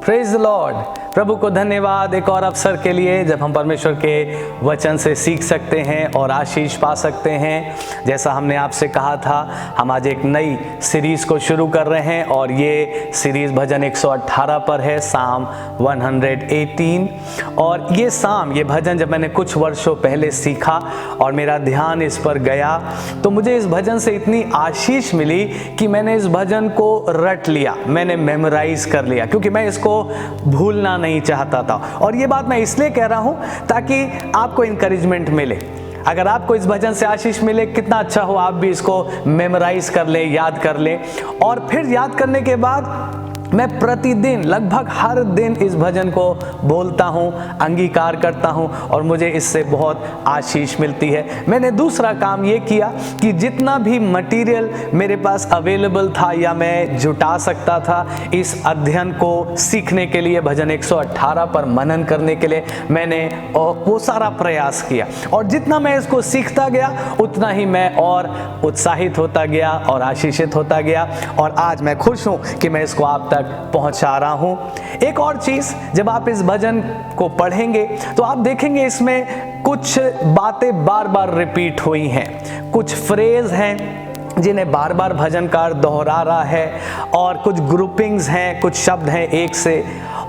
Praise the Lord. प्रभु को धन्यवाद एक और अवसर के लिए जब हम परमेश्वर के वचन से सीख सकते हैं और आशीष पा सकते हैं। जैसा हमने आपसे कहा था, हम आज एक नई सीरीज़ को शुरू कर रहे हैं और ये सीरीज़ भजन 118 पर है, साम 118। और ये भजन जब मैंने कुछ वर्षों पहले सीखा और मेरा ध्यान इस पर गया तो मुझे इस भजन से इतनी आशीष मिली कि मैंने इस भजन को रट लिया, मैंने मेमोराइज कर लिया, क्योंकि मैं इसको भूलना नहीं चाहता था। और ये बात मैं इसलिए कह रहा हूं ताकि आपको इंकरेजमेंट मिले। अगर आपको इस भजन से आशीष मिले, कितना अच्छा हो आप भी इसको मेमोराइज कर लें, याद कर लें। और फिर याद करने के बाद मैं प्रतिदिन लगभग हर दिन इस भजन को बोलता हूँ, अंगीकार करता हूँ और मुझे इससे बहुत आशीष मिलती है। मैंने दूसरा काम ये किया कि जितना भी मटेरियल मेरे पास अवेलेबल था या मैं जुटा सकता था इस अध्ययन को सीखने के लिए, भजन 118 पर मनन करने के लिए, मैंने वो सारा प्रयास किया। और जितना मैं इसको सीखता गया उतना ही मैं और उत्साहित होता गया और आशीषित होता गया। और आज मैं खुश हूँ कि मैं इसको आप तक पहुंचा रहा हूं। एक और चीज, जब आप इस भजन को पढ़ेंगे तो आप देखेंगे इसमें कुछ बातें बार बार रिपीट हुई हैं, कुछ फ्रेज हैं जिन्हें बार बार भजनकार दोहरा रहा है, और कुछ ग्रुपिंग्स हैं, कुछ शब्द हैं एक से।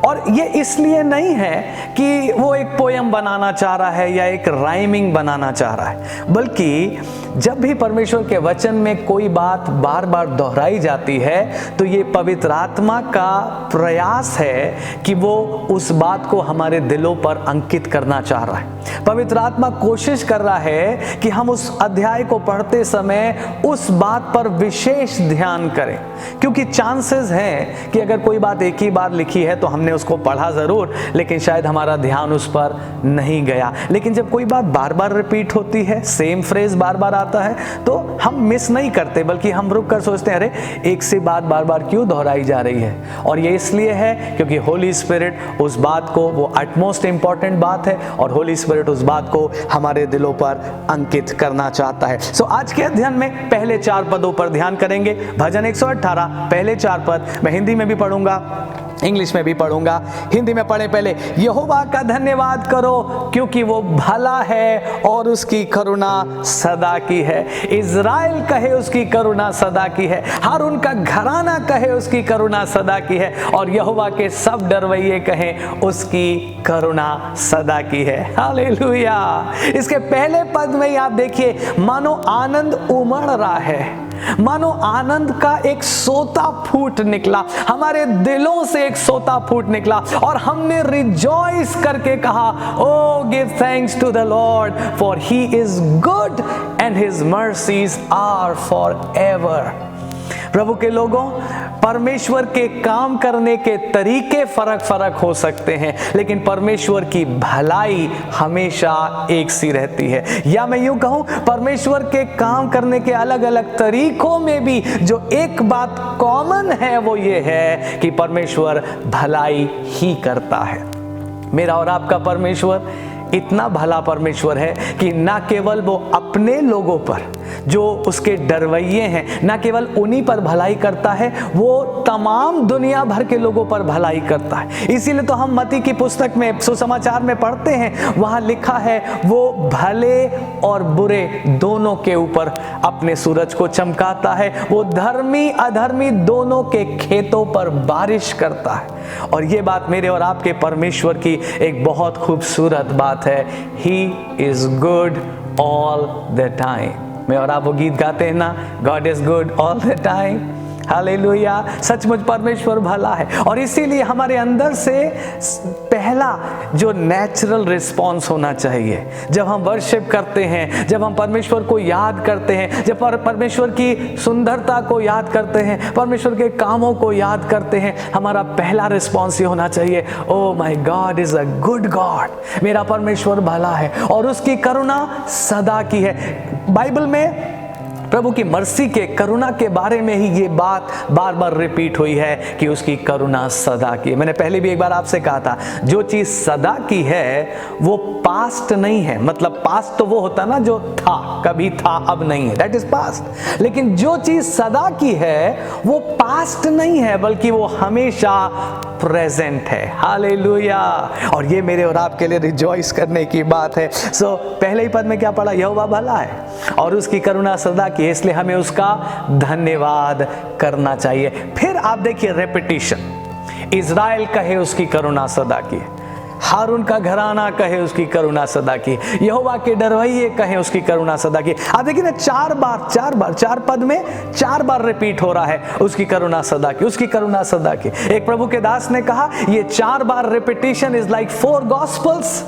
और ये इसलिए नहीं है कि वो एक पोयम बनाना चाह रहा है या एक राइमिंग बनाना चाह रहा है, बल्कि जब भी परमेश्वर के वचन में कोई बात बार बार दोहराई जाती है तो ये पवित्र आत्मा का प्रयास है कि वो उस बात को हमारे दिलों पर अंकित करना चाह रहा है। पवित्र आत्मा कोशिश कर रहा है कि हम उस अध्याय को पढ़ते समय उस बात पर विशेष ध्यान करें, क्योंकि चांसेस हैं कि अगर कोई बात एक ही बार लिखी है तो हमने उसको पढ़ा जरूर, लेकिन शायद हमारा ध्यान उस पर नहीं गया। लेकिन जब कोई बात बार बार रिपीट होती है, सेम फ्रेज बार बार आता है, तो हम मिस नहीं करते, बल्कि हम रुक कर सोचते हैं, अरे एक सी बात बार बार क्यों दोहराई जा रही है। और ये इसलिए है क्योंकि होली स्पिरिट उस बात को, वो अटमोस्ट इंपॉर्टेंट बात है, और होली स्पिरिट उस बात को हमारे दिलों पर अंकित करना चाहता है। सो आज के अध्ययन में पहले 4 पदों पर ध्यान करेंगे। भजन 118 पहले 4 पद मैं हिंदी में भी पढ़ूंगा, इंग्लिश में भी पढ़ूंगा। हिंदी में पढ़े पहले। यहोवा का धन्यवाद करो क्योंकि वो भला है और उसकी करुणा सदा की है। इज़राइल कहे उसकी करुणा सदा की है, हारून का घराना कहे उसकी करुणा सदा की है, और यहोवा के सब डरवैये कहें उसकी करुणा सदा की है। हालेलुया। इसके पहले पद में ही आप देखिए, मानो आनंद उमड़ रहा है, मानो आनंद का एक सोता फूट निकला, हमारे दिलों से एक सोता फूट निकला, और हमने रिजॉइस करके कहा, O give thanks to the Lord for he is good and his mercies are forever. प्रभु के लोगों, परमेश्वर के काम करने के तरीके फर्क हो सकते हैं, लेकिन परमेश्वर की भलाई हमेशा एक सी रहती है। या मैं यूं कहूं, परमेश्वर के काम करने के अलग अलग तरीकों में भी जो एक बात कॉमन है वो ये है कि परमेश्वर भलाई ही करता है। मेरा और आपका परमेश्वर इतना भला परमेश्वर है कि ना केवल वो अपने लोगों पर जो उसके डरवैये हैं, ना केवल उन्हीं पर भलाई करता है, वो तमाम दुनिया भर के लोगों पर भलाई करता है। इसीलिए तो हम मत्ती की पुस्तक में सुसमाचार में पढ़ते हैं, वहां लिखा है वो भले और बुरे दोनों के ऊपर अपने सूरज को चमकाता है, वो धर्मी अधर्मी दोनों के खेतों पर बारिश करता है। और ये बात मेरे और आपके परमेश्वर की एक बहुत खूबसूरत बात है, ही is good all the time. मैं और आप वो गीत गाते हैं ना, God is good all the time. Hallelujah. सचमुच परमेश्वर भला है, और इसीलिए हमारे अंदर से पहला जो नेचुरल रिस्पॉन्स होना चाहिए जब हम वर्शिप करते हैं, जब हम परमेश्वर को याद करते हैं, जब परमेश्वर की सुंदरता को याद करते हैं, परमेश्वर के कामों को याद करते हैं, हमारा पहला रिस्पॉन्स ये होना चाहिए, oh my God is a good God. मेरा परमेश्वर भला है और उसकी करुणा सदा की है। बाइबल में प्रभु की मर्सी के, करुणा के बारे में ही ये बात बार बार रिपीट हुई है कि उसकी करुणा सदा की। मैंने पहले भी एक बार आपसे कहा था, जो चीज सदा की है वो पास्ट नहीं है। मतलब पास्ट तो वो होता ना जो था, कभी था अब नहीं है, दैट इज पास्ट। लेकिन जो चीज सदा की है वो पास्ट नहीं है, बल्कि वो हमेशा प्रेजेंट है। हालेलुया। और ये मेरे और आपके लिए रिजॉइस करने की बात है। सो पहले ही पद में क्या पढ़ा? यहोवा भला है और उसकी करुणा सदा की है, इसलिए हमें उसका धन्यवाद करना चाहिए। फिर आप देखिए रेपिटिशन, इज़राइल कहे उसकी करुणा सदा की है, हारून का घराना कहे उसकी करुणा सदा की, यहोवा के डरवैये कहे उसकी करुणा सदा की। आप देखिए ना, चार पद में 4 बार रिपीट हो रहा है उसकी करुणा सदा की, उसकी करुणा सदा की। एक प्रभु के दास ने कहा ये 4 बार रिपीटिशन इज लाइक 4 गॉस्पेल्स,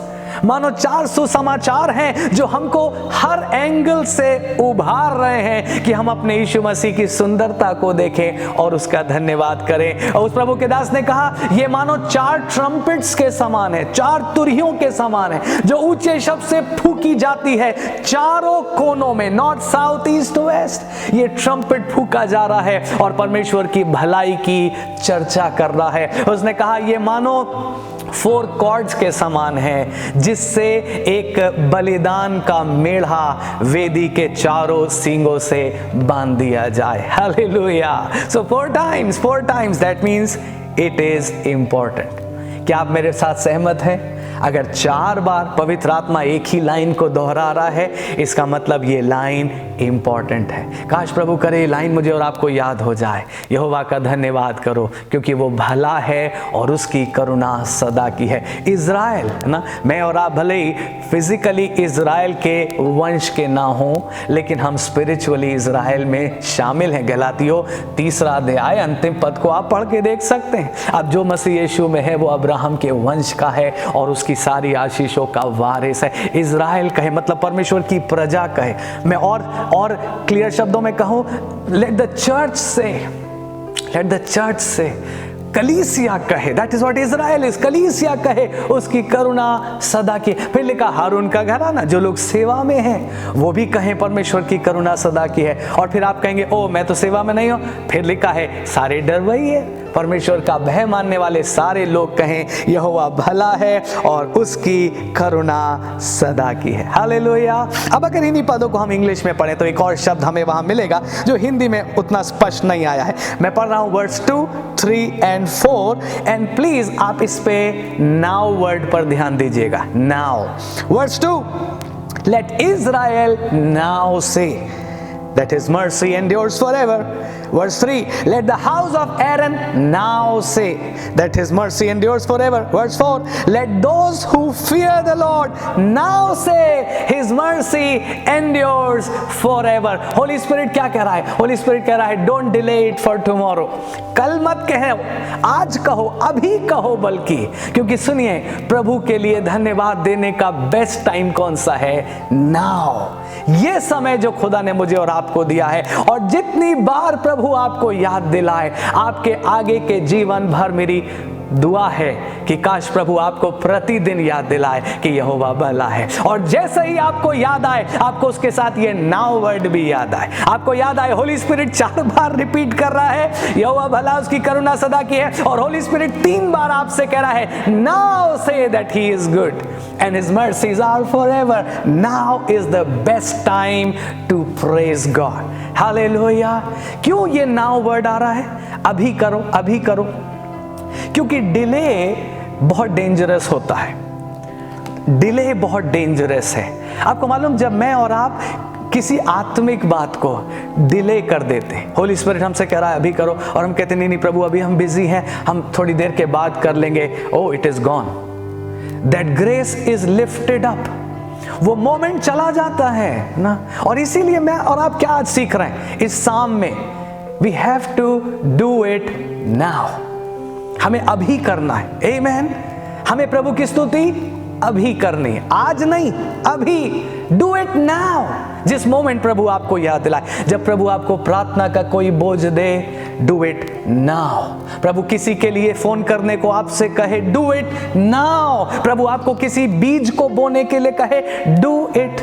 मानो 4 सुसमाचार हैं जो हमको हर एंगल से उभार रहे हैं कि हम अपने यीशु मसीह की सुंदरता को देखें और उसका धन्यवाद करें। और उस प्रभु के दास ने कहा ये मानो 4 ट्रम्पेट्स के समान है, 4 तुरहियों के समान है जो ऊंचे शब्द से फूकी जाती है चारों कोनों में, नॉर्थ साउथ ईस्ट वेस्ट। ये ट्रम्पेट फूका जा रहा है और परमेश्वर की भलाई की चर्चा कर रहा है। उसने कहा ये मानो 4 कॉर्ड्स के समान है जिससे एक बलिदान का मेढ़ा वेदी के चारों सींगों से बांध दिया जाए। Hallelujah. So 4 times that means it is important. क्या आप मेरे साथ सहमत हैं? अगर 4 बार पवित्र आत्मा एक ही लाइन को दोहरा रहा है, इसका मतलब ये लाइन इंपॉर्टेंट है। काश प्रभु करे ये लाइन मुझे और आपको याद हो जाए। यहोवा का धन्यवाद करो क्योंकि वो भला है और उसकी करुणा सदा की है। इज़राइल ना, मैं और आप भले ही फिजिकली इज़राइल के वंश के ना हों, लेकिन हम स्पिरिचुअली इज़राइल में शामिल हैं। गलातियों 3 अध्याय अंतिम पद को आप पढ़ के देख सकते हैं। अब जो मसीह यीशु में है वो अब्राहम के वंश का है और उसकी सारी आशीषों का वारिस है। इज़राइल कहे मतलब परमेश्वर की प्रजा कहे। मैं और क्लियर शब्दों में कहूं, लेट द चर्च से कलीसिया कहे, that is what Israel is, कलीसिया कहे उसकी करुणा सदा की। फिर लिखा हारून का घराना, जो लोग सेवा में हैं वो भी कहें परमेश्वर की करुणा सदा की है। और फिर आप कहेंगे ओ मैं तो सेवा में नहीं हूं, फिर लिखा है सारे डरवैये, परमेश्वर का भय मानने वाले सारे लोग कहें यहोवा भला है और उसकी करुणा सदा की है। हालेलुया। अब अगर इन्हीं पदों को हम इंग्लिश में पढ़ें तो एक और शब्द हमें वहां मिलेगा जो हिंदी में उतना स्पष्ट नहीं आया है। मैं पढ़ रहा हूं वर्स 2, 3 and 4 एंड प्लीज आप इस पे नाउ वर्ड पर ध्यान दीजिएगा। Now verse 2, let Israel now से that his mercy endures forever. Verse 3, let the house of Aaron now say that his mercy endures forever. Verse 4, let those who fear the Lord now say his mercy endures forever. Holy Spirit क्या कह रहा है? Holy Spirit कह रहा है don't delay it for tomorrow. कल मत कहो, आज कहो, अभी कहो, बल्कि क्योंकि सुनिए प्रभु के लिए धन्यवाद देने का बेस्ट टाइम कौन सा है? नाउ। ये समय जो खुदा ने मुझे और आपको दिया है, और जितनी बार प्रभु आपको याद दिलाए, आपके आगे के जीवन भर मेरी दुआ है कि काश प्रभु आपको प्रतिदिन याद दिलाए कि यहोवा भला है। और जैसे ही आपको याद आए, आपको उसके साथ ये नाउ वर्ड भी याद आए। आपको याद आए होली स्पिरिट 4 बार रिपीट कर रहा है यहोवा भला, उसकी करुणा सदा की है, और होली स्पिरिट 3 बार आपसे कह रहा है now say that he is good and his mercies are forever. Now is the best time to praise God. Hallelujah. क्यों ये now word आ रहा है? अभी करो, अभी करो, क्योंकि डिले बहुत डेंजरस होता है। डिले बहुत डेंजरस है। आपको मालूम, जब मैं और आप किसी आत्मिक बात को डिले कर देते हैं, होली स्पिरिट हमसे कह रहा है अभी करो, और हम कहते नहीं प्रभु अभी हम बिजी हैं, हम थोड़ी देर के बाद कर लेंगे, oh it is gone, that grace is lifted up, वो मोमेंट चला जाता है ना। और इसीलिए मैं और आप क्या आज सीख रहे हैं इस साम में, we have to do it now, हमें अभी करना है। आमेन। हमें प्रभु की स्तुति अभी करनी है, आज नहीं, अभी। Do it now. जिस मोमेंट प्रभु आपको याद दिलाए, जब प्रभु आपको प्रार्थना का कोई बोझ दे, डू इट नाउ। प्रभु किसी के लिए फोन करने को आपसे कहे, डू इट नाउ। प्रभु आपको किसी बीज को बोने के लिए कहे, डू इट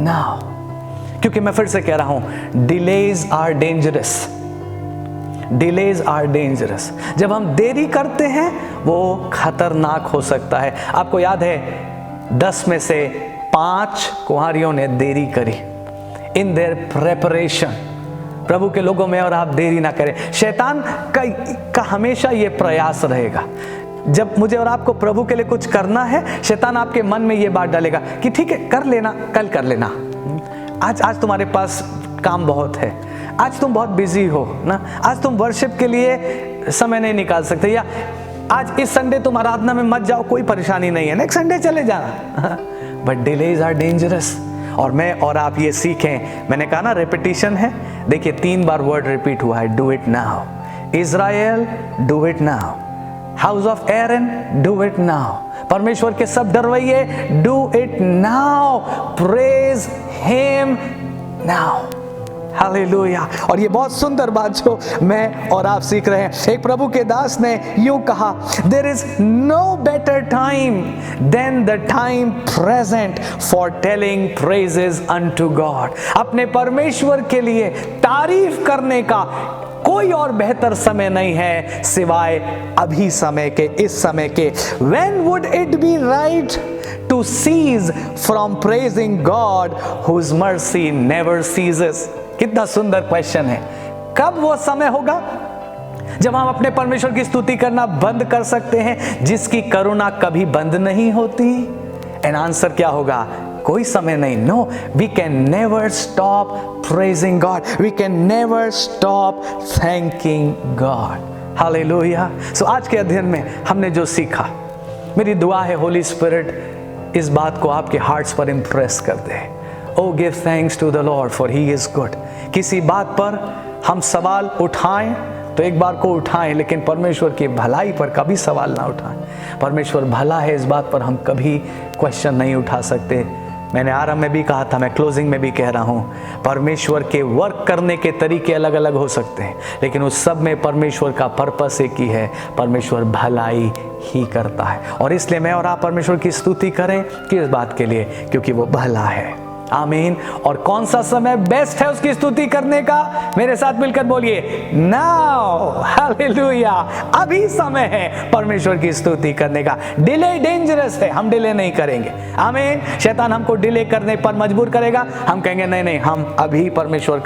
नाउ। क्योंकि मैं फिर से कह रहा हूं, delays are dangerous, delays are dangerous. जब हम देरी करते हैं वो खतरनाक हो सकता है। आपको याद है 10 में से 5 कुंवारियों ने देरी करी इन देयर प्रेपरेशन। प्रभु के लोगों में और आप देरी ना करें। शैतान का हमेशा ये प्रयास रहेगा, जब मुझे और आपको प्रभु के लिए कुछ करना है, शैतान आपके मन में ये बात डालेगा कि ठीक है कर लेना, कल कर लेना, आज तुम्हारे पास काम बहुत है, आज तुम बहुत बिजी हो ना, आज तुम वर्शिप के लिए समय नहीं निकाल सकते, या आज इस संडे तुम आराधना में मत जाओ, कोई परेशानी नहीं है, नेक्स्ट संडे चले जाना। But delays are dangerous. और मैं और आप ये सीखें, मैंने कहा ना रेपिटिशन है, देखिए 3 बार वर्ड रिपीट हुआ है, do it now. Israel, do it now. House of Aaron, do it now. परमेश्वर के सब डरवैये, do it now. Praise him now. Hallelujah. और ये बहुत सुंदर बात जो मैं और आप सीख रहे हैं, एक प्रभु के दास ने यूं कहा, there is no better time than the time present for telling praises unto God. अपने परमेश्वर के लिए तारीफ करने का कोई और बेहतर समय नहीं है सिवाय अभी समय के, इस समय के। When would it be right to cease from praising God whose mercy never ceases? कितना सुंदर क्वेश्चन है। कब वो समय होगा जब हम अपने परमेश्वर की स्तुति करना बंद कर सकते हैं, जिसकी करुणा कभी बंद नहीं होती? एंड आंसर क्या होगा? कोई समय नहीं। No, we can never stop praising God, we can never stop thanking God. Hallelujah. So आज के अध्ययन में हमने जो सीखा, मेरी दुआ है होली स्पिरिट इस बात को आपके हार्ट्स पर इंप्रेस कर दे। O give thanks to the Lord for he is good. किसी बात पर हम सवाल उठाएं तो एक बार को उठाएं, लेकिन परमेश्वर की भलाई पर कभी सवाल ना उठाएं। परमेश्वर भला है, इस बात पर हम कभी क्वेश्चन नहीं उठा सकते। मैंने आरंभ में भी कहा था, मैं क्लोजिंग में भी कह रहा हूँ, परमेश्वर के वर्क करने के तरीके अलग अलग हो सकते हैं, लेकिन उस सब में परमेश्वर का पर्पस एक ही है, परमेश्वर भलाई ही करता है। और इसलिए मैं और आप परमेश्वर की स्तुति करें किस बात के लिए? क्योंकि वो भला है। आमीन। और कौन सा समय बेस्ट है उसकी स्तुति करने का? मेरे साथ मिलकर बोलिए, नाउ। हालेलुया। अभी समय है परमेश्वर की स्तुति करने का। डिले डेंजरस है, हम डिले नहीं करेंगे। आमीन। शैतान हमको डिले करने पर मजबूर करेगा, हम कहेंगे नहीं नहीं, हम अभी परमेश्वर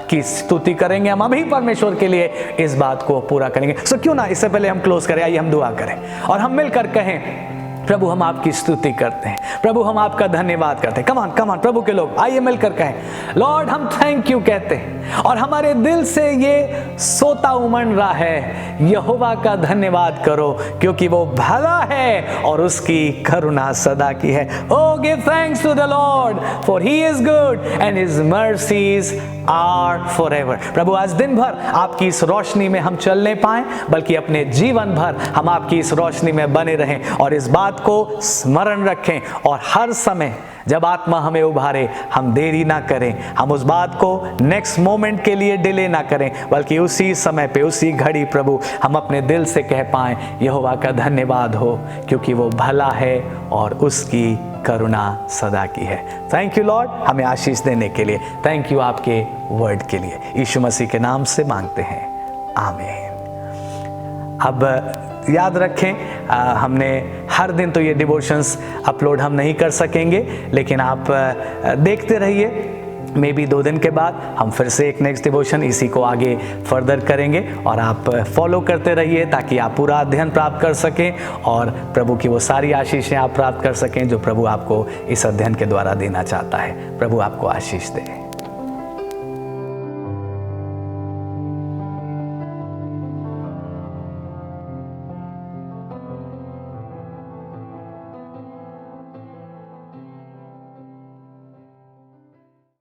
की स्तुति करेंगे, हम अभी परमेश्वर के लिए इस बात को पूरा करेंगे। सो क्यों ना इससे पहले हम क्लोज करें, आइए हम दुआ करें और हम मिलकर कहें, प्रभु हम आपकी स्तुति करते हैं, प्रभु हम आपका धन्यवाद करते हैं। कम ऑन प्रभु के लोग आइए मिलकर कहें, लॉर्ड हम थैंक यू कहते हैं और हमारे दिल से ये सोता उमड़ रहा है, यहोवा का धन्यवाद करो क्योंकि वो भला है और उसकी करुणा सदा की है। O give thanks to the Lord for he is good and his mercies are forever. प्रभु आज दिन भर आपकी इस रोशनी में हम चल नहीं पाए, बल्कि अपने जीवन भर हम आपकी इस रोशनी में बने रहें और इस बात को स्मरण रखें, और हर समय जब आत्मा हमें उभारे हम देरी ना करें, हम उस बात को नेक्स्ट मोमेंट के लिए डिले ना करें, बल्कि उसी समय पे, उसी घड़ी प्रभु हम अपने दिल से कह पाएं, यहोवा का धन्यवाद हो क्योंकि वो भला है और उसकी करुणा सदा की है। थैंक यू लॉर्ड हमें आशीष देने के लिए, थैंक यू आपके वर्ड के लिए, यीशु मसीह के नाम से मांगते हैं, आमीन। अब याद रखें, हमने हर दिन तो ये डिवोशंस अपलोड हम नहीं कर सकेंगे, लेकिन आप देखते रहिए, मे बी 2 दिन के बाद हम फिर से एक नेक्स्ट डिवोशन इसी को आगे फर्दर करेंगे, और आप फॉलो करते रहिए ताकि आप पूरा अध्ययन प्राप्त कर सकें और प्रभु की वो सारी आशीषें आप प्राप्त कर सकें जो प्रभु आपको इस अध्ययन के द्वारा देना चाहता है। प्रभु आपको आशीष दे।